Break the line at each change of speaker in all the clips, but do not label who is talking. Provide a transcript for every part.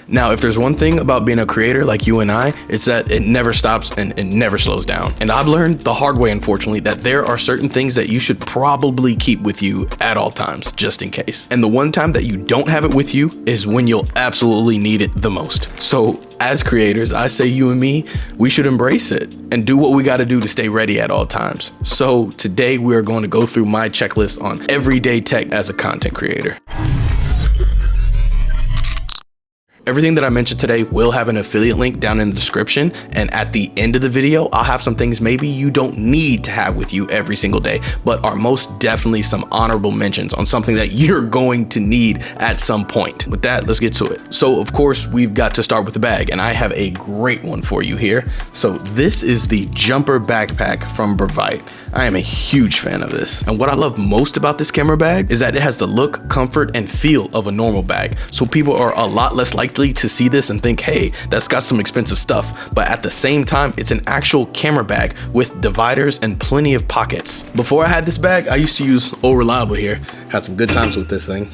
Now, if there's one thing about being a creator like you and I, it's that it never stops and it never slows down. And I've learned the hard way, unfortunately, that there are certain things that you should probably keep with you at all times, just in case. And the one time that you don't have it with you is when you'll absolutely need it the most. So as creators, I say you and me, we should embrace it and do what we got to do to stay ready at all times. So today we are going to go through my checklist on everyday tech as a content creator. Everything that I mentioned today will have an affiliate link down in the description, and at the end of the video, I'll have some things maybe you don't need to have with you every single day, but are most definitely some honorable mentions on something that you're going to need at some point. With that, let's get to it. So of course, we've got to start with the bag, and I have a great one for you here. So this is the Jumper Backpack from Brevite. I am a huge fan of this. And what I love most about this camera bag is that it has the look, comfort, and feel of a normal bag. So people are a lot less likely to see this and think, hey, that's got some expensive stuff. But at the same time, it's an actual camera bag with dividers and plenty of pockets. Before I had this bag, I used to use Old Reliable here. Had some good times with this thing.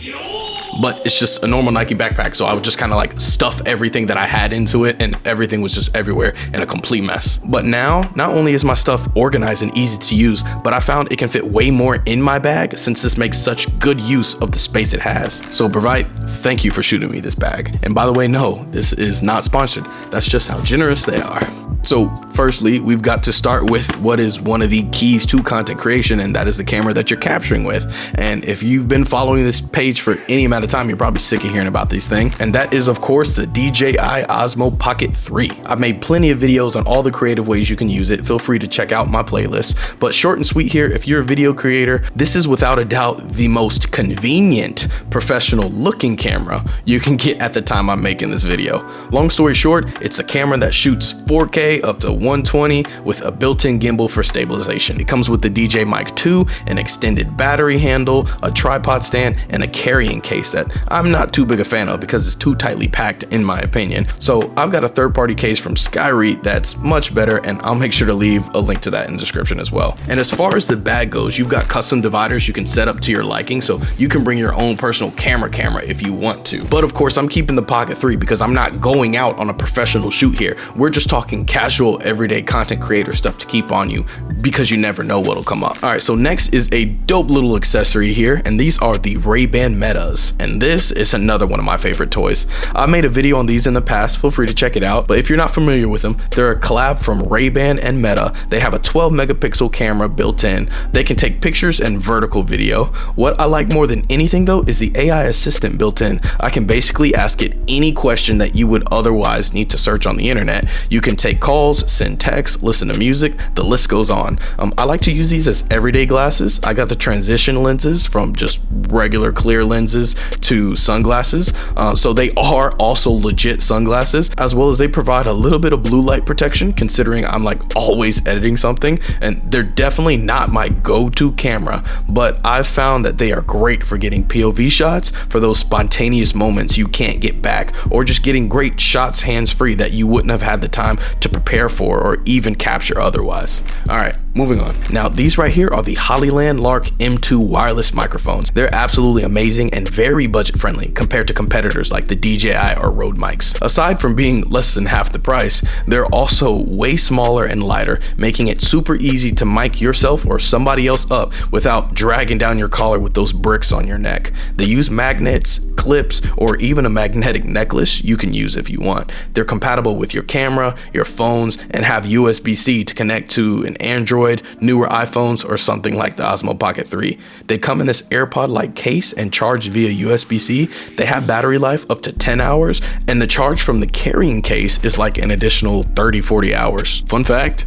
But it's just a normal Nike backpack, so I would just kind of like stuff everything that I had into it, and everything was just everywhere in a complete mess. But now, not only is my stuff organized and easy to use, but I found it can fit way more in my bag since this makes such good use of the space it has. So Brevite, thank you for shooting me this bag. And by the way, no, this is not sponsored. That's just how generous they are. So firstly, we've got to start with what is one of the keys to content creation, and that is the camera that you're capturing with. And if you've been following this page for any amount of time, you're probably sick of hearing about these things. And that is, of course, the DJI Osmo Pocket 3. I've made plenty of videos on all the creative ways you can use it. Feel free to check out my playlist. But short and sweet here, if you're a video creator, this is without a doubt the most convenient professional looking camera you can get at the time I'm making this video. Long story short, it's a camera that shoots 4K up to 120 with a built-in gimbal for stabilization. It comes with the DJ Mic 2, an extended battery handle, a tripod stand, and a carrying case that I'm not too big a fan of because it's too tightly packed in my opinion. So I've got a third-party case from Skyreed that's much better, and I'll make sure to leave a link to that in the description as well. And as far as the bag goes, you've got custom dividers you can set up to your liking, so you can bring your own personal camera if you want to. But of course, I'm keeping the Pocket 3 because I'm not going out on a professional shoot here. We're just talking casual, everyday content creator stuff to keep on you because you never know what'll come up. All right, so next is a dope little accessory here, and these are the Ray-Ban Metas. And this is another one of my favorite toys. I've made a video on these in the past, feel free to check it out. But if you're not familiar with them, they're a collab from Ray-Ban and Meta. They have a 12 megapixel camera built in. They can take pictures and vertical video. What I like more than anything though is the AI assistant built in. I can basically ask it any question that you would otherwise need to search on the internet. You can take calls, send texts, listen to music, the list goes on. I like to use these as everyday glasses. I got the transition lenses from just regular clear lenses to sunglasses. So they are also legit sunglasses, as well as they provide a little bit of blue light protection considering I'm like always editing something, and they're definitely not my go-to camera, but I've found that they are great for getting POV shots for those spontaneous moments you can't get back, or just getting great shots hands-free that you wouldn't have had the time to prepare for or even capture otherwise. All right, moving on. Now, these right here are the Hollyland Lark M2 wireless microphones. They're absolutely amazing and very budget friendly compared to competitors like the DJI or Rode mics. Aside from being less than half the price, they're also way smaller and lighter, making it super easy to mic yourself or somebody else up without dragging down your collar with those bricks on your neck. They use magnets, clips, or even a magnetic necklace you can use if you want. They're compatible with your camera, your phones, and have USB-C to connect to an Android, newer iPhones, or something like the Osmo Pocket 3. They come in this AirPod-like case and charge via USB-C. They have battery life up to 10 hours, and the charge from the carrying case is like an additional 30-40 hours. Fun fact,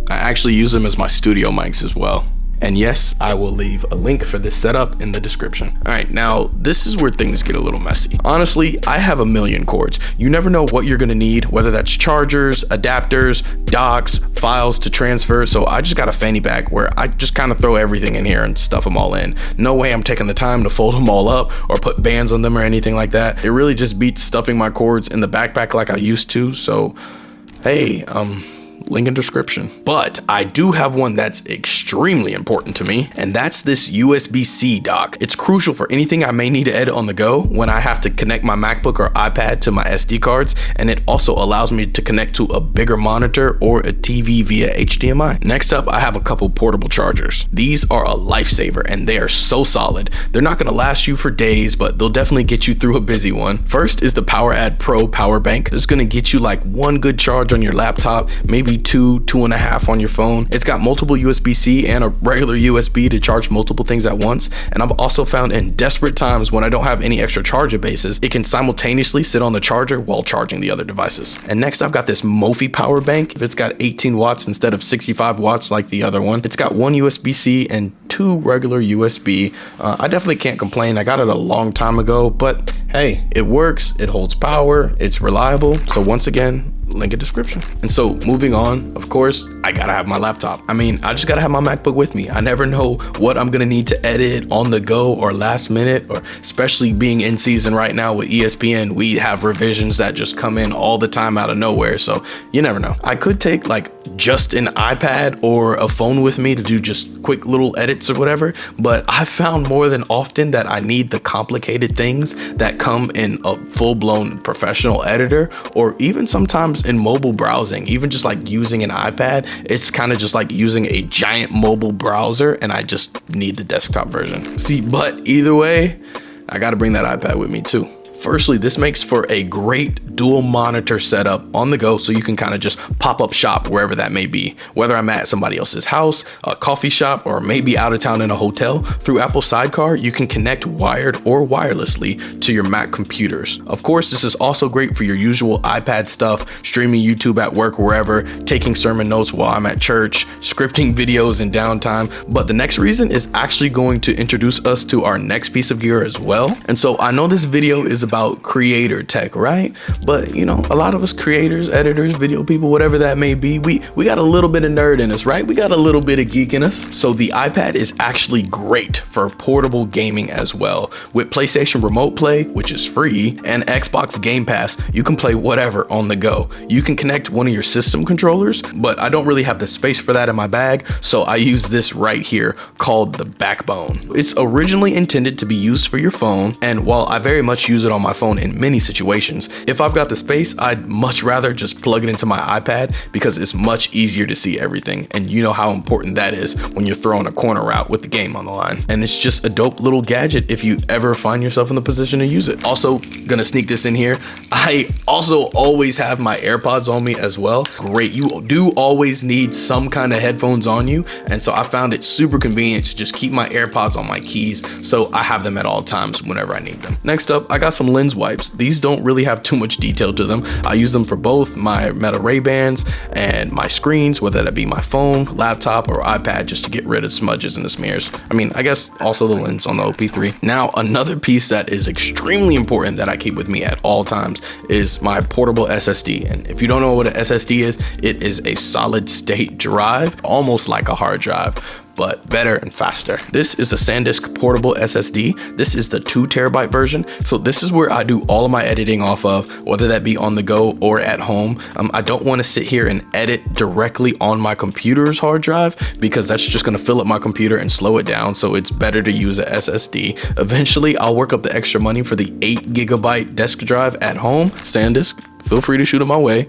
I actually use them as my studio mics as well. And yes, I will leave a link for this setup in the description. All right, now this is where things get a little messy. Honestly, I have a million cords. You never know what you're gonna need, whether that's chargers, adapters, docks, files to transfer. So I just got a fanny pack where I just kind of throw everything in here and stuff them all in. No way I'm taking the time to fold them all up or put bands on them or anything like that. It really just beats stuffing my cords in the backpack like I used to. So, hey, link in description. But I do have one that's extremely important to me, and that's this USB-C dock. It's crucial for anything I may need to edit on the go when I have to connect my MacBook or iPad to my SD cards, and it also allows me to connect to a bigger monitor or a TV via HDMI. Next up, I have a couple portable chargers. These are a lifesaver, and they are so solid. They're not gonna last you for days, but they'll definitely get you through a busy one. First is the PowerAd Pro power bank. It's gonna get you like one good charge on your laptop, maybe two and a half on your phone. It's got multiple USB-C and a regular USB to charge multiple things at once. And I've also found in desperate times when I don't have any extra charger bases, it can simultaneously sit on the charger while charging the other devices. And next I've got this Mophie power bank. It's got 18 watts instead of 65 watts like the other one. It's got one USB-C and two regular USB. I definitely can't complain. I got it a long time ago, but hey, it works, it holds power, it's reliable. So once again, link in description. And so moving on, of course, I gotta have my laptop. I mean, I just gotta have my MacBook with me. I never know what I'm gonna need to edit on the go or last minute, or especially being in season right now with ESPN, we have revisions that just come in all the time out of nowhere. So you never know. I could take like just an iPad or a phone with me to do just quick little edits or whatever, but I found more than often that I need the complicated things that come in a full-blown professional editor, or even sometimes in mobile browsing. Even just like using an iPad, it's kind of just like using a giant mobile browser, and I just need the desktop version. See, but either way, I got to bring that iPad with me too. Firstly, this makes for a great dual monitor setup on the go, so you can kind of just pop up shop wherever that may be. Whether I'm at somebody else's house, a coffee shop, or maybe out of town in a hotel, through Apple Sidecar, you can connect wired or wirelessly to your Mac computers. Of course, this is also great for your usual iPad stuff, streaming YouTube at work, wherever, taking sermon notes while I'm at church, scripting videos in downtime. But the next reason is actually going to introduce us to our next piece of gear as well. And so I know this video is about creator tech, right? But you know, a lot of us creators, editors, video people, whatever that may be, we got a little bit of nerd in us, right? We got a little bit of geek in us. So the iPad is actually great for portable gaming as well. With PlayStation Remote Play, which is free, and Xbox Game Pass, you can play whatever on the go. You can connect one of your system controllers, but I don't really have the space for that in my bag, so I use this right here called the Backbone. It's originally intended to be used for your phone, and while I very much use it on my phone in many situations, if I've got the space, I'd much rather just plug it into my iPad because it's much easier to see everything, and you know how important that is when you're throwing a corner route with the game on the line. And it's just a dope little gadget if you ever find yourself in the position to use it. Also, gonna sneak this in here, I also always have my AirPods on me as well. Great, you do always need some kind of headphones on you, and so I found it super convenient to just keep my AirPods on my keys, so I have them at all times whenever I need them. Next up, I got some lens wipes. These don't really have too much detail to them. I use them for both my Meta Ray-Bans and my screens, whether that be my phone, laptop, or iPad, just to get rid of smudges and the smears. I mean, I guess also the lens on the OP3. Now, another piece that is extremely important that I keep with me at all times is my portable SSD. And if you don't know what an SSD is, it is a solid state drive, almost like a hard drive, but better and faster. This is a SanDisk portable SSD. This is the 2 terabyte version. So this is where I do all of my editing off of, whether that be on the go or at home. I don't want to sit here and edit directly on my computer's hard drive because that's just gonna fill up my computer and slow it down. So it's better to use a SSD. Eventually, I'll work up the extra money for the 8 gigabyte desk drive at home. SanDisk, feel free to shoot it my way.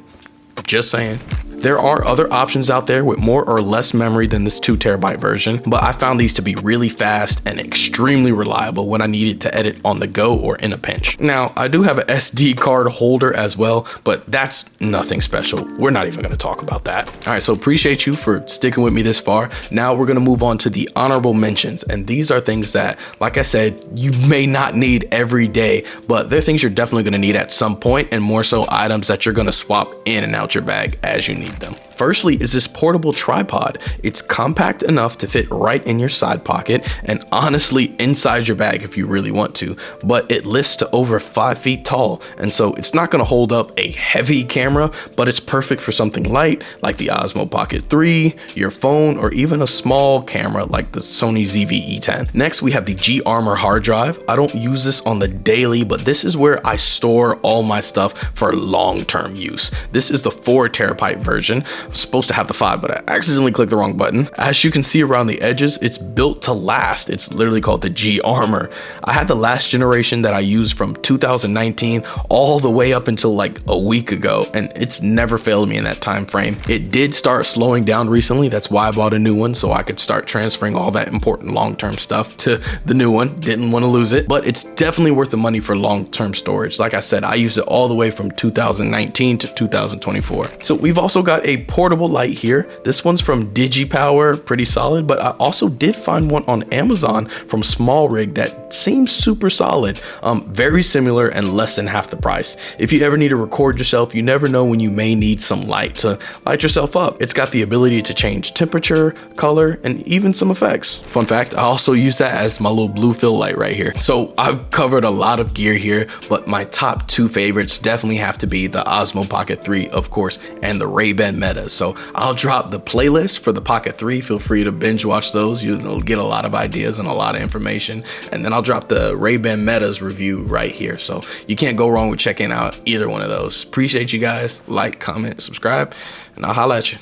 Just saying. There are other options out there with more or less memory than this 2 terabyte version, but I found these to be really fast and extremely reliable when I needed to edit on the go or in a pinch. Now, I do have an SD card holder as well, but that's nothing special. We're not even gonna talk about that. All right, so appreciate you for sticking with me this far. Now we're gonna move on to the honorable mentions, and these are things that, like I said, you may not need every day, but they're things you're definitely gonna need at some point, and more so items that you're gonna swap in and out your bag as you need them. Firstly is this portable tripod. It's compact enough to fit right in your side pocket and honestly inside your bag if you really want to, but it lifts to over 5 feet tall, and so it's not going to hold up a heavy camera, but it's perfect for something light like the Osmo Pocket 3, your phone, or even a small camera like the Sony ZV-E10. Next, we have the G-Armor hard drive. I don't use this on the daily, but this is where I store all my stuff for long-term use. This is the 4 terabyte version. I'm supposed to have the 5, but I accidentally clicked the wrong button. As you can see around the edges, it's built to last. It's literally called the G Armor. I had the last generation that I used from 2019 all the way up until like a week ago, and it's never failed me in that time frame. It did start slowing down recently. That's why I bought a new one, so I could start transferring all that important long-term stuff to the new one. Didn't want to lose it, but it's definitely worth the money for long-term storage. Like I said, I used it all the way from 2019 to 2024. So we've also got a portable light here. This one's from DigiPower, pretty solid, but I also did find one on Amazon from Small Rig that seems super solid. Very similar and less than half the price. If you ever need to record yourself, you never know when you may need some light to light yourself up. It's got the ability to change temperature, color, and even some effects. Fun fact, I also use that as my little blue fill light right here. So I've covered a lot of gear here, but my top 2 favorites definitely have to be the Osmo Pocket 3, of course, and the Ray-Ban Metas. So I'll drop the playlist for the Pocket 3. Feel free to binge watch those. You'll get a lot of ideas and a lot of information. And then I'll drop the Ray-Ban Metas review right here. So you can't go wrong with checking out either one of those. Appreciate you guys. Like, comment, subscribe, and I'll holla at you.